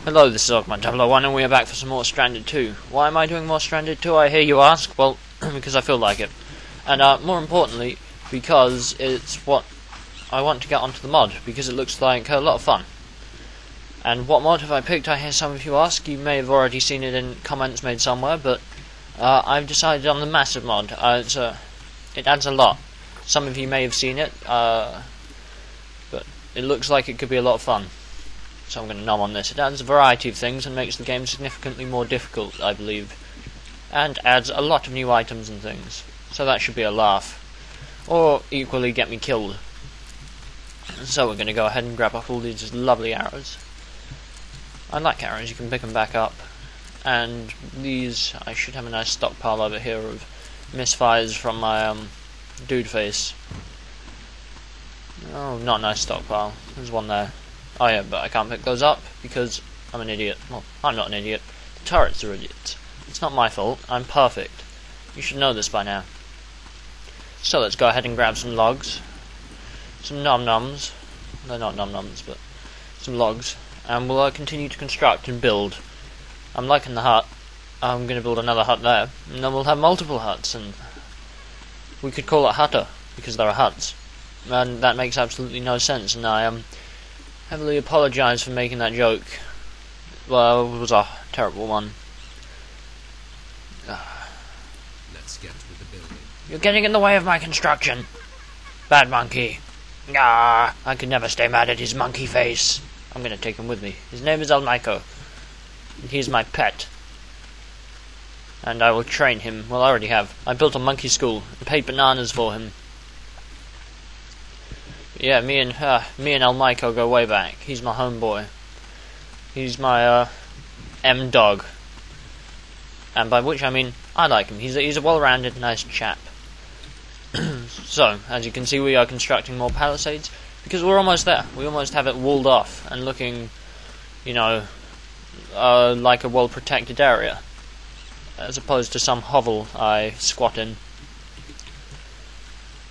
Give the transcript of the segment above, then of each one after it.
Hello, this is Augment001 and we are back for some more Stranded 2. Why am I doing more Stranded 2, I hear you ask? Well, because I feel like it. And more importantly, because it's what I want to get onto the mod, because it looks like a lot of fun. And what mod have I picked, I hear some of you ask. You may have already seen it in comments made somewhere, but I've decided on the massive mod. It adds a lot. Some of you may have seen it, but it looks like it could be a lot of fun. So I'm going to nom on this. It adds a variety of things and makes the game significantly more difficult, I believe. And adds a lot of new items and things. So that should be a laugh. Or equally get me killed. So we're going to go ahead and grab up all these lovely arrows. I like arrows, you can pick them back up. And these, I should have a nice stockpile over here of misfires from my dude face. Oh, not a nice stockpile. There's one there. Oh yeah, but I can't pick those up because I'm an idiot. Well, I'm not an idiot. The turrets are idiots. It's not my fault. I'm perfect. You should know this by now. So let's go ahead and grab some logs. Some nom-noms. They're not nom-noms, but some logs. And we'll continue to construct and build. I'm liking the hut. I'm going to build another hut there. And then we'll have multiple huts. And we could call it Hutter, because there are huts. And that makes absolutely no sense. And I heavily apologise for making that joke. Well, it was a terrible one. Let's get with the building. You're getting in the way of my construction. Bad monkey. Ah, I could never stay mad at his monkey face. I'm going to take him with me. His name is Almaiko. He's my pet. And I will train him. Well, I already have. I built a monkey school and paid bananas for him. Yeah, me and Almaiko go way back. He's my homeboy. He's my M-dog. And by which I mean, I like him. He's a well-rounded, nice chap. So, as you can see, we are constructing more palisades, because we're almost there. We almost have it walled off, and looking, you know, like a well-protected area. As opposed to some hovel I squat in.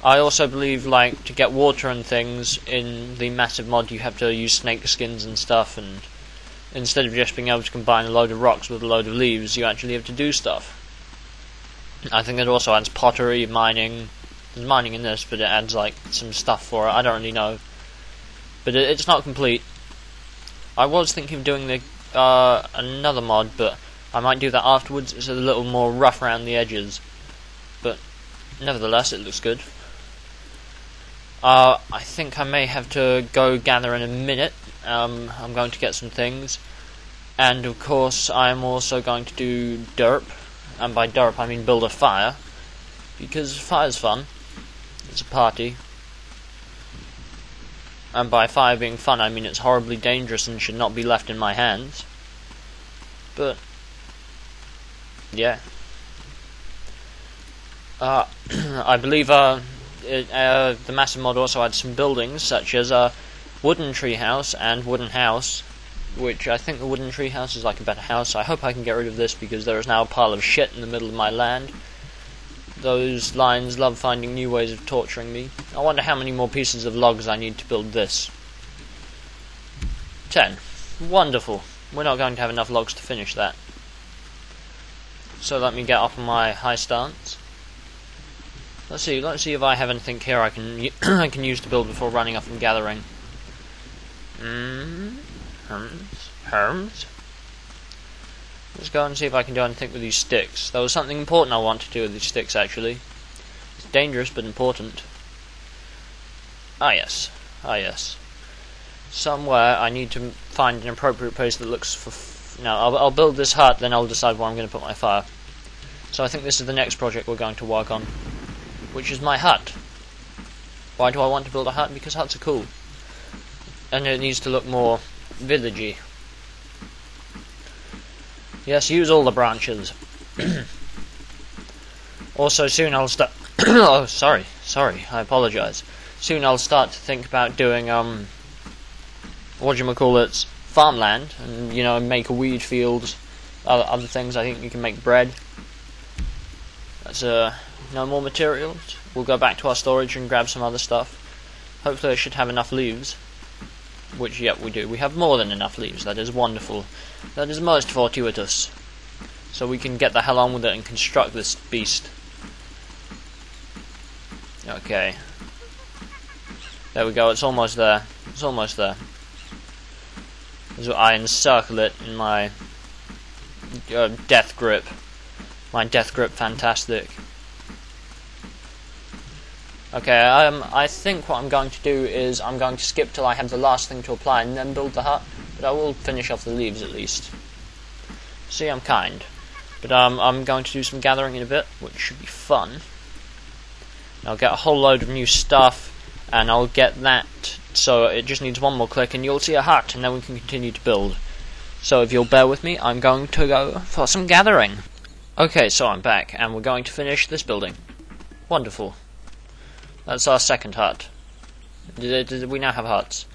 I also believe, like, to get water and things in the massive mod, you have to use snake skins and stuff, and instead of just being able to combine a load of rocks with a load of leaves, you actually have to do stuff. I think it also adds pottery, mining. There's mining in this, but it adds, like, some stuff for it. I don't really know. But it's not complete. I was thinking of doing another mod, but I might do that afterwards. It's a little more rough around the edges. But nevertheless, it looks good. I think I may have to go gather in a minute. I'm going to get some things. And of course, I'm also going to do derp. And by derp, I mean build a fire. Because fire's fun. It's a party. And by fire being fun, I mean it's horribly dangerous and should not be left in my hands. But, yeah. I believe the massive mod also adds some buildings, such as a wooden treehouse and wooden house, which I think the wooden treehouse is like a better house. I hope I can get rid of this, because there is now a pile of shit in the middle of my land. Those lions love finding new ways of torturing me. I wonder how many more pieces of logs I need to build this. 10. Wonderful. We're not going to have enough logs to finish that. So let me get up on my high stance. Let's see if I have anything here I can I can use to build before running off and gathering. Herms. Let's go and see if I can do anything with these sticks. There was something important I want to do with these sticks, actually. It's dangerous, but important. Ah, yes. Somewhere I need to find an appropriate place that looks for... No, I'll build this hut, then I'll decide where I'm going to put my fire. So I think this is the next project we're going to work on, which is my hut. Why do I want to build a hut? Because huts are cool. And it needs to look more villagey. Yes, use all the branches. Also, soon I'll start... oh, sorry, I apologise. Soon I'll start to think about doing, whatchamacallits, farmland, and, you know, make a weed field, other things. I think you can make bread. That's, no more materials. We'll go back to our storage and grab some other stuff. Hopefully I should have enough leaves. which, yep, we do. We have more than enough leaves. That is wonderful. That is most fortuitous. So we can get the hell on with it and construct this beast. Okay. There we go, it's almost there. It's almost there. So I encircle it in my death grip. My death grip fantastic. Okay, I think what I'm going to do is I'm going to skip till I have the last thing to apply and then build the hut, but I will finish off the leaves at least. See, I'm kind. But I'm going to do some gathering in a bit, which should be fun. I'll get a whole load of new stuff, and I'll get that, so it just needs one more click and you'll see a hut, and then we can continue to build. So if you'll bear with me, I'm going to go for some gathering. Okay, so I'm back, and we're going to finish this building. Wonderful. That's our second hut. We now have huts.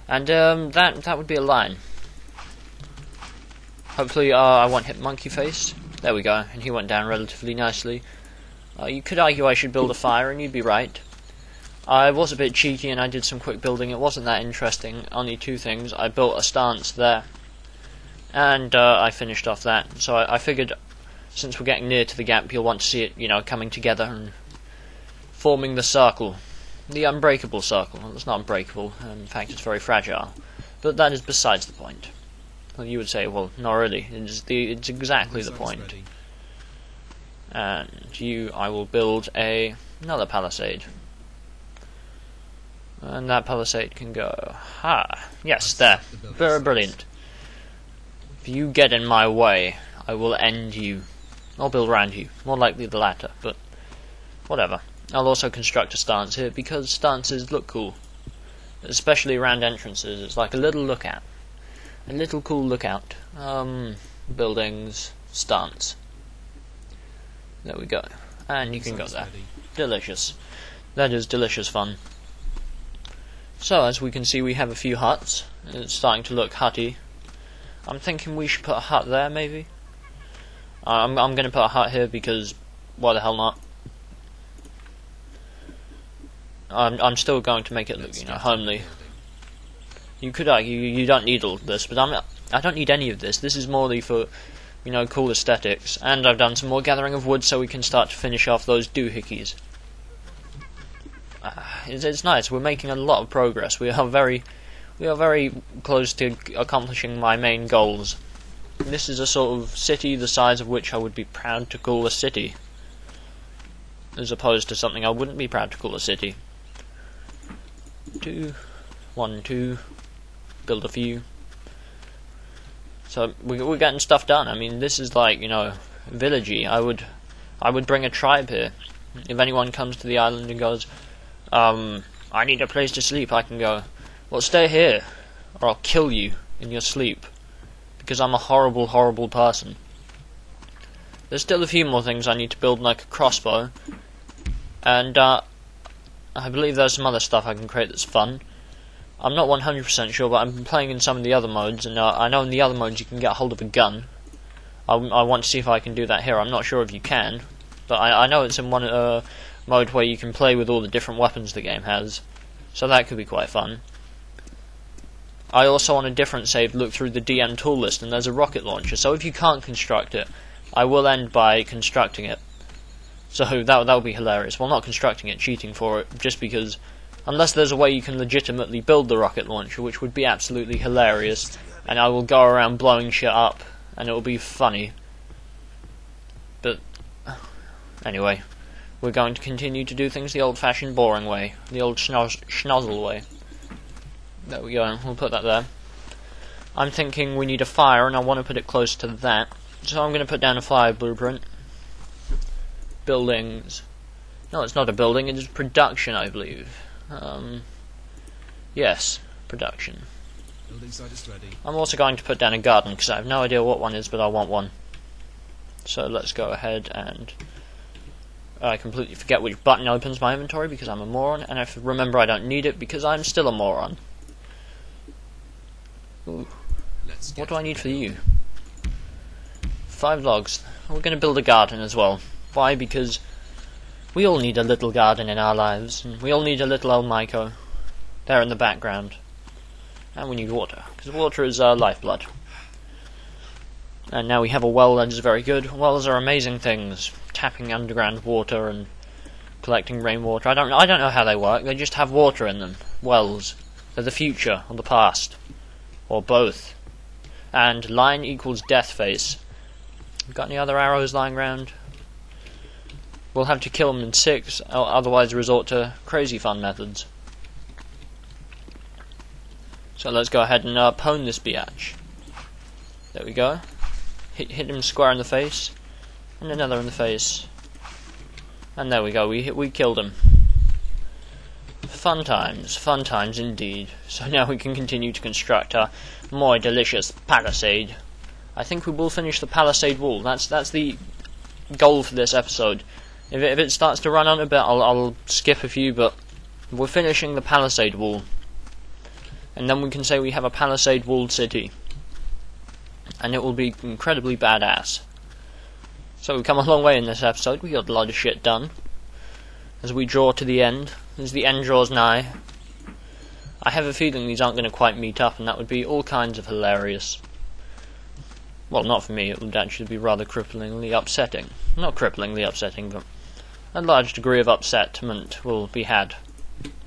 And that would be a line. Hopefully I won't hit Monkey Face. There we go, and he went down relatively nicely. You could argue I should build a fire, and you'd be right. I was a bit cheeky and I did some quick building. It wasn't that interesting, only two things. I built a stance there, and I finished off that. So I figured, since we're getting near to the gap, you'll want to see it, you know, coming together and forming the circle. The unbreakable circle. Well, it's not unbreakable, in fact it's very fragile. But that is besides the point. Well, you would say, well, not really. It's exactly the point. Ready. And I will build another palisade. And that palisade can go... Yes, there. Very brilliant. If you get in my way, I will end you. I'll build around you. More likely the latter, but whatever. I'll also construct a stance here, because stances look cool. Especially around entrances. It's like a little lookout. A little cool lookout. Buildings, stance. There we go. And you can go there. Delicious. That is delicious fun. So, as we can see, we have a few huts. It's starting to look hutty. I'm thinking we should put a hut there, maybe. I'm going to put a hut here because, why the hell not? I'm still going to make it look, you know, homely. You could argue you don't need all of this, but I don't need any of this. This is morely for, you know, cool aesthetics. And I've done some more gathering of wood so we can start to finish off those doohickeys. It's nice. We're making a lot of progress. We are very close to accomplishing my main goals. This is a sort of city the size of which I would be proud to call a city, as opposed to something I wouldn't be proud to call a city. 1, 2, build a few. So we're getting stuff done. I mean, this is like, you know, villagey. I would bring a tribe here. If anyone comes to the island and goes, I need a place to sleep, I can go, well, stay here, or I'll kill you in your sleep, because I'm a horrible, horrible person. There's still a few more things I need to build, like a crossbow, and I believe there's some other stuff I can create that's fun. I'm not 100% sure, but I'm playing in some of the other modes, and I know in the other modes you can get hold of a gun. I want to see if I can do that here. I'm not sure if you can, but I know it's in one mode where you can play with all the different weapons the game has, so that could be quite fun. I also, on a different save, looked through the DM tool list, and there's a rocket launcher, so if you can't construct it, I will end by constructing it. So that would be hilarious. Well, not constructing it, cheating for it, just because, unless there's a way you can legitimately build the rocket launcher, which would be absolutely hilarious, and I will go around blowing shit up, and it will be funny. But, anyway, we're going to continue to do things the old-fashioned boring way, the old schnozzle way. There we go, we'll put that there. I'm thinking we need a fire, and I want to put it close to that, so I'm going to put down a fire blueprint. Buildings. No, it's not a building, it is production, I believe. Yes, production. Building site is ready. I'm also going to put down a garden, because I have no idea what one is, but I want one. So let's go ahead and... I completely forget which button opens my inventory because I'm a moron, and I remember I don't need it because I'm still a moron. Ooh. What do I need for you? 5 logs. We're going to build a garden as well. Why? Because we all need a little garden in our lives, and we all need a little old Maiko there in the background. And we need water, because water is lifeblood. And now we have a well that is very good. Wells are amazing things. Tapping underground water and collecting rainwater. I don't know how they work. They just have water in them. Wells. They're the future or the past. Or both. And line equals death face. Got any other arrows lying around? We'll have to kill them in 6, otherwise resort to crazy fun methods. So let's go ahead and pwn this biatch. There we go. Hit him square in the face, and another in the face. And there we go, we killed him. Fun times indeed. So now we can continue to construct a more delicious palisade. I think we will finish the palisade wall. That's the goal for this episode. If it starts to run on a bit, I'll skip a few, but we're finishing the palisade wall. And then we can say we have a palisade walled city. And it will be incredibly badass. So we've come a long way in this episode. We got a lot of shit done. As we draw to the end, as the end draws nigh, I have a feeling these aren't going to quite meet up, and that would be all kinds of hilarious. Well, not for me, it would actually be rather cripplingly upsetting. Not cripplingly upsetting, but a large degree of upsetment will be had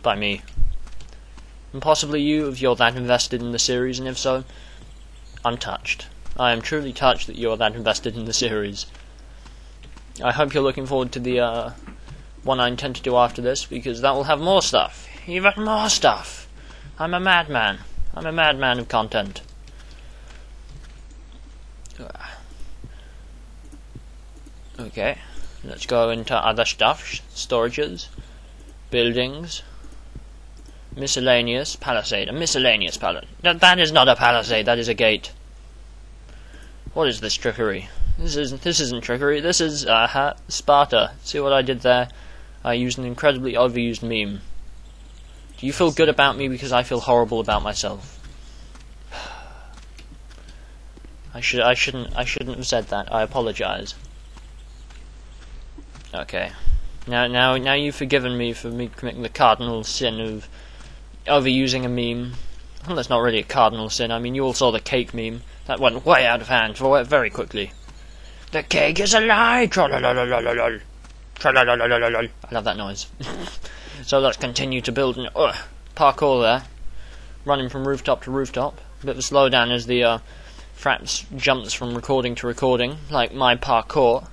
by me. And possibly you, if you're that invested in the series, and if so, I'm touched. I am truly touched that you're that invested in the series. I hope you're looking forward to the one I intend to do after this, because that will have more stuff. Even more stuff! I'm a madman. I'm a madman of content. Okay, let's go into other stuff. Storages, buildings, miscellaneous palisade. A miscellaneous palisade. That is not a palisade. That is a gate. What is this trickery? This isn't trickery. This is Sparta. See what I did there? I used an incredibly overused meme. Do you feel good about me because I feel horrible about myself? I shouldn't have said that. I apologize. Okay. Now you've forgiven me for me committing the cardinal sin of overusing a meme. Well, that's not really a cardinal sin. I mean, you all saw the cake meme. That went way out of hand very quickly. The cake is a lie! Tra-la-la-la-la-la-la. Tra-la-la-la-la-la. I love that noise. So let's continue to build an parkour there. Running from rooftop to rooftop. A bit of a slowdown as the Fraps jumps from recording to recording, like my parkour.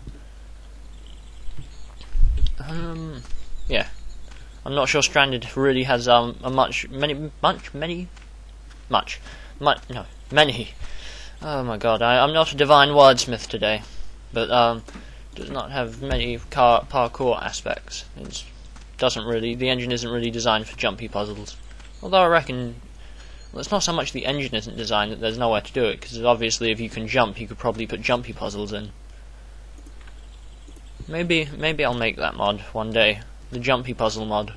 Yeah. I'm not sure Stranded really has many. Oh my god, I'm not a divine wordsmith today, but does not have many parkour aspects. The engine isn't really designed for jumpy puzzles. Although I reckon, well, it's not so much the engine isn't designed that there's nowhere to do it, because obviously if you can jump, you could probably put jumpy puzzles in. Maybe I'll make that mod one day, the jumpy puzzle mod.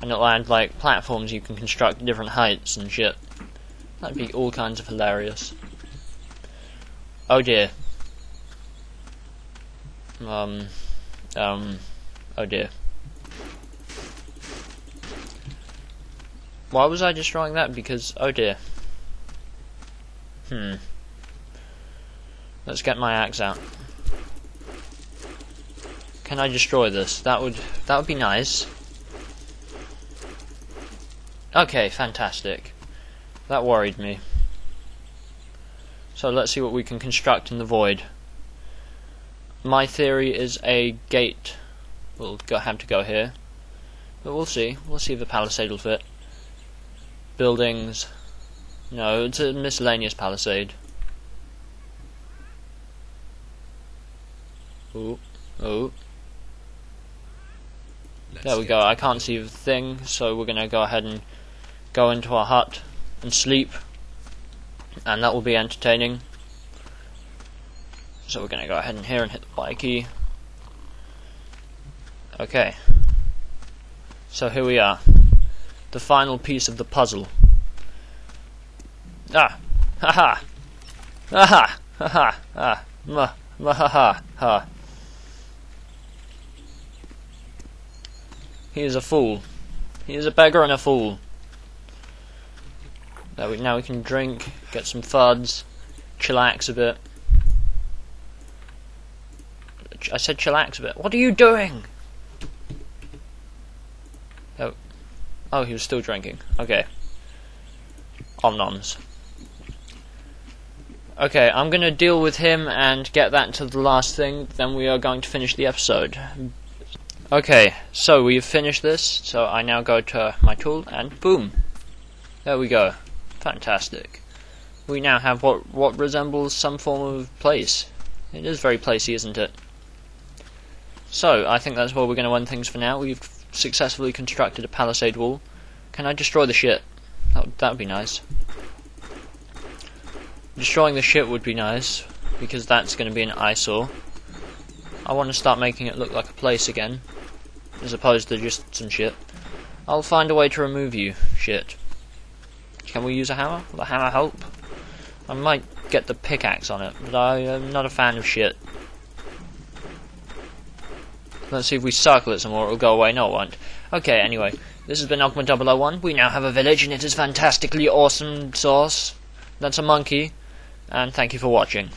And it'll add like platforms you can construct at different heights and shit. That'd be all kinds of hilarious. Oh dear. Oh dear. Why was I destroying that? Because, oh dear. Let's get my axe out. Can I destroy this? That would be nice. Okay, fantastic. That worried me. So let's see what we can construct in the void. My theory is a gate. We'll have to go here. But we'll see. We'll see if the palisade will fit. Buildings. No, it's a miscellaneous palisade. Ooh. Ooh. There we go. I can't see the thing, so we're going to go ahead and go into our hut and sleep, and that will be entertaining. So we're going to go ahead and here and hit the Y key. Okay. So here we are. The final piece of the puzzle. Ah! Haha! Aha! Haha! Ah! Ma! Ma! Ha! Ha! Ha! He is a fool. He is a beggar and a fool. Now we can drink, get some fuds, chillax a bit. I said chillax a bit. What are you doing? Oh, he was still drinking. Okay. Om-noms. Okay, I'm going to deal with him and get that to the last thing, then we are going to finish the episode. Okay, so we've finished this, so I now go to my tool, and boom! There we go. Fantastic. We now have what resembles some form of place. It is very placey, isn't it? So, I think that's where we're going to end things for now. We've successfully constructed a palisade wall. Can I destroy the shit? That would be nice. Destroying the shit would be nice, because that's going to be an eyesore. I want to start making it look like a place again, as opposed to just some shit. I'll find a way to remove you, shit. Can we use a hammer? Will the hammer help? I might get the pickaxe on it, but I am not a fan of shit. Let's see if we circle it some more, it'll go away. No, it won't. Okay, anyway, this has been Ogma 001. We now have a village, and it is fantastically awesome sauce. That's a monkey. And thank you for watching.